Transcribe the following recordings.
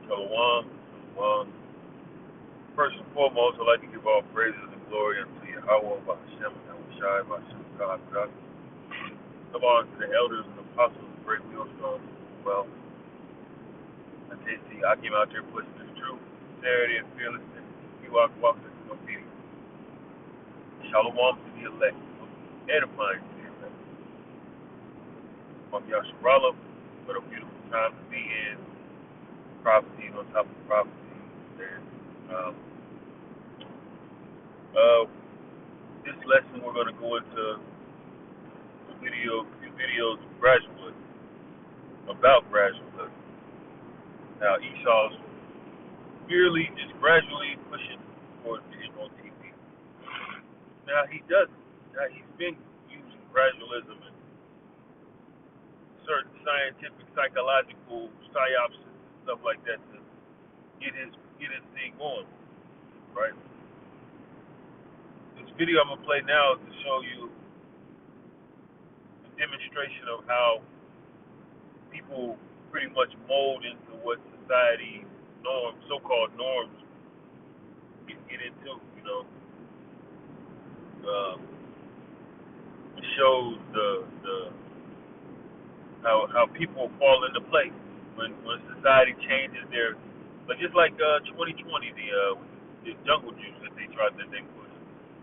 Shalom. Shalom. First and foremost, I'd like to give all praises and glory unto Yahweh, Hashem, and Shai, Hashem, God, God. Give honor to the elders and apostles of the great millstone. Well, I tell you, I came out there pushing this truth, sincerity, and fearlessness. You walk this obedience. Shalom to the elect. Edifying to the elect. I'm Yasharala. What a beautiful time to be in. Prophecy on top of prophecy. And, this lesson we're going to go into a few videos of gradualism, about gradualism. Now Esau's merely just gradually pushing towards the MOTB. Now he doesn't. Now he's been using gradualism and certain scientific, psychological psyops and stuff like that to get his thing going, right? This video I'm gonna play now is to show you a demonstration of how people pretty much mold into what society norms, so-called norms, get into. You know, it shows the how people fall into place when society changes their, but just like 2020, the jungle juice that they push,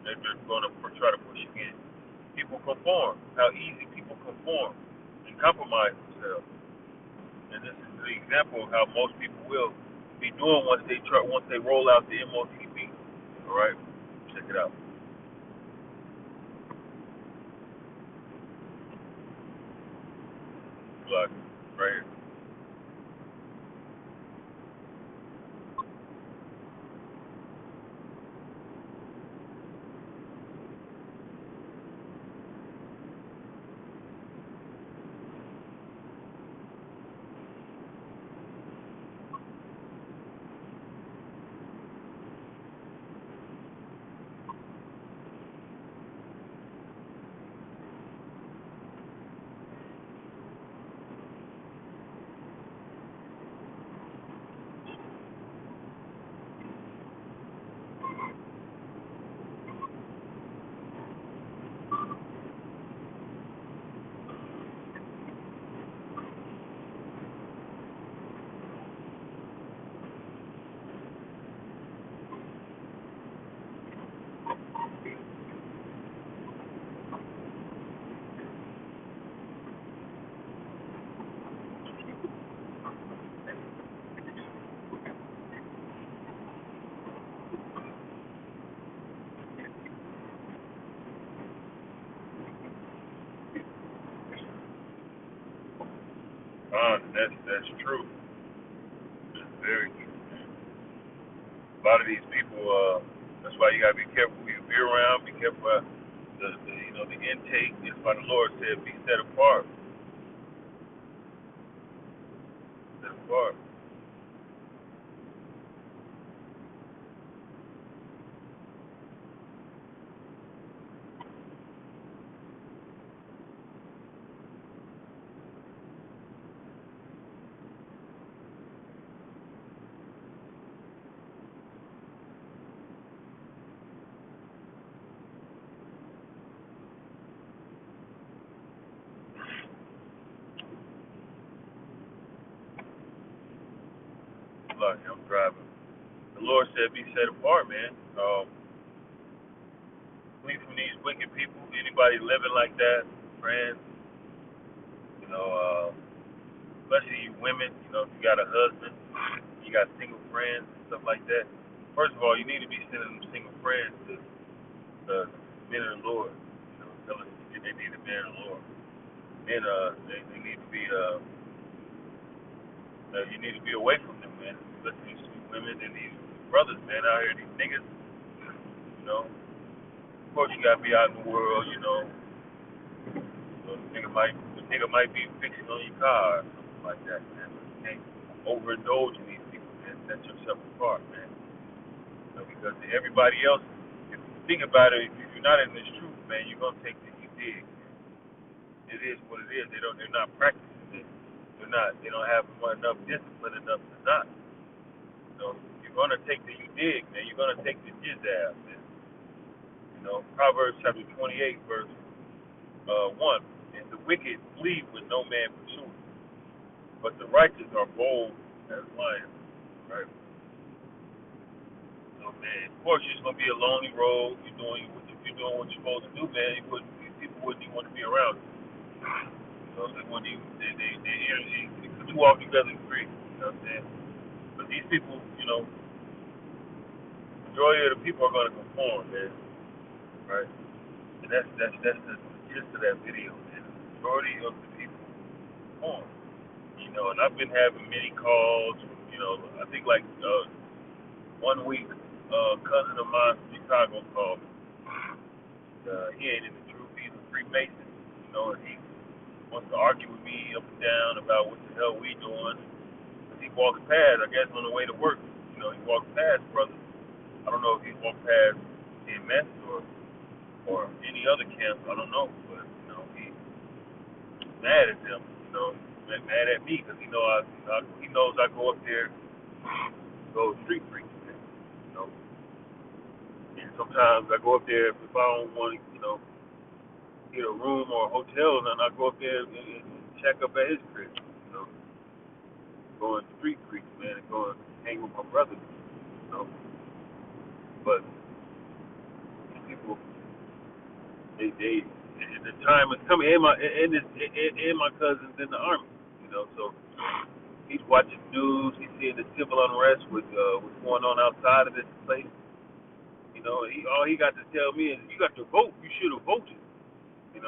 that they're going to try to push again. People conform. How easy people conform and compromise themselves. And this is the example of how most people will be doing once they roll out the MOTB. All right, check it out. Look, right here. That's true. That's very true. A lot of these people, that's why you gotta be careful who you be around. Be careful the intake. That's why the Lord said, "Be set apart." Set apart. Look, I'm driving. The Lord said, "Be set apart, man." Flee from these wicked people. Anybody living like that, friends. You know, especially you women. You know, if you got a husband, you got single friends, stuff like that. First of all, you need to be sending them single friends to the men of the Lord. You know, tell them they need a man of the Lord. Then they need to be you need to be away from them, man. Listen to these sweet women and these brothers, man, out here, these niggas. You know, of course you gotta be out in the world. You know, the nigga might be fixing on your car or something like that, man. But you can't overindulge in these people, man. Set yourself apart, man. You know, because everybody else, if you think about it, if you're not in this truth, man, you're gonna take what you dig. It is what it is. They're not practicing it. They don't have enough discipline enough to not. you're gonna take the you dig, man. You're gonna take the jizzab, man. Proverbs chapter 28, verse 1. And the wicked flee when no man pursues, but the righteous are bold as lions. Right? So, man, of course, it's gonna be a lonely road. You're doing what you're supposed to do, man. People wouldn't even want to be around you. They wouldn't even their energy. The two altogether agree. You know what I'm saying? But these people, majority of the people are gonna conform, man. Right? And that's the gist of that video, man. The majority of the people conform. And I've been having many calls. I think like 1 week, a cousin of mine from Chicago called me. He ain't in the truth. He's a Freemason, and he wants to argue with me up and down about what the hell we doing. He walks past, I guess, on the way to work. He walks past, brother. I don't know if he walked past EMS or any other camp. I don't know, but he's mad at them. Mad at me because he knows I go up there, go street freak. And sometimes I go up there if I don't want to, get a room or a hotel, and I go up there and check up at his crib. Going street freaks, man, and going hang with my brothers. But people, the time is coming, and my cousin's in the army. So he's watching news. He's seeing the civil unrest with what's going on outside of this place. All he got to tell me is, you got to vote. You should have voted. He's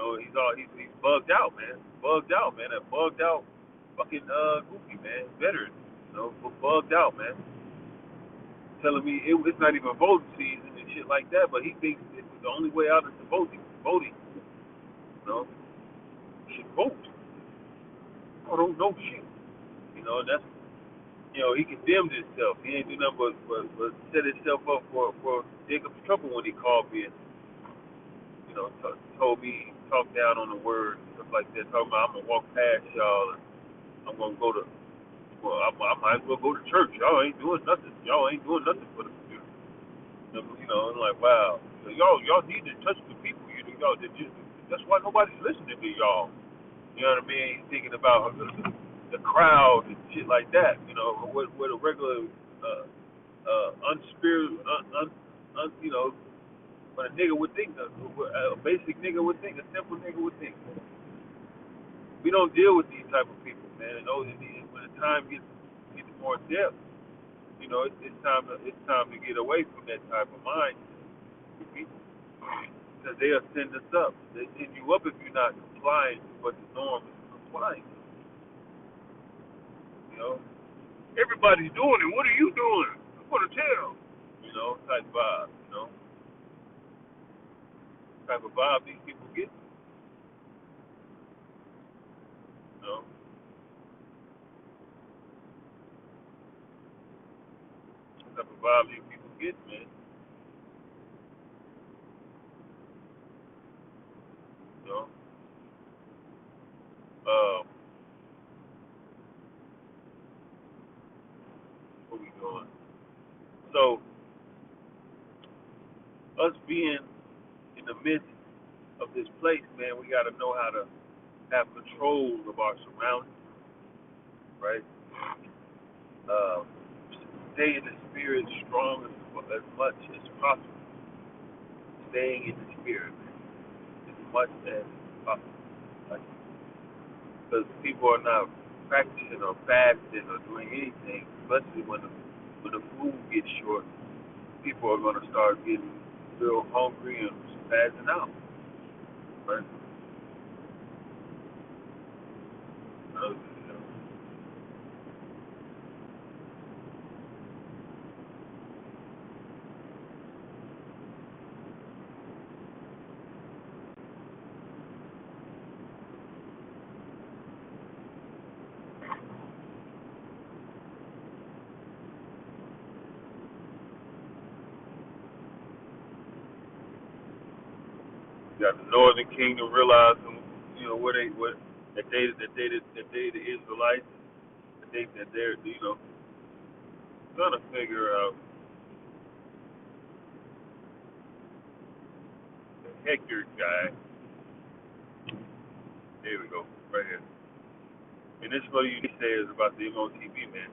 bugged out, man. That bugged out fucking goofy, man. Veteran, bugged out, man. Telling me it's not even voting season and shit like that, but he thinks the only way out is to voting. You should vote. I don't know shit. That's he condemned himself. He ain't do nothing but set himself up for Jacob's trouble when he called me and told me, talked down on the word and stuff like that. Talking about, I'm gonna walk past y'all and I'm gonna go to. Well, I might as well go to church. Y'all ain't doing nothing. Y'all ain't doing nothing for the community. I'm like, wow. Y'all need to touch the people. Y'all, that's why nobody's listening to y'all. You know what I mean? Thinking about the crowd and shit like that. What a regular unspiritual, what a nigga would think, a basic nigga would think, a simple nigga would think. We don't deal with these type of people, man. When the time gets more depth, it's time to get away from that type of mind, because they'll send us up. They send you up if you're not complying to what the norm is complying to. Everybody's doing it. What are you doing? I'm gonna tell. Type vibe. Type of vibe these people get. Type of vibe these people get, man. You know. Where we going? So, us being in the midst of this place, man, we got to know how to have control of our surroundings, right? Stay in the spirit strong as much as possible. Staying in the spirit, man, as much as possible. Because people are not practicing or fasting or doing anything, especially when the food gets short. People are going to start getting real hungry and spazzing out, right? You got the Northern Kingdom realizing, that they the Israelites, that they're trying to figure out the Hector guy. There we go, right here. And this is what you says about the MOTB, man.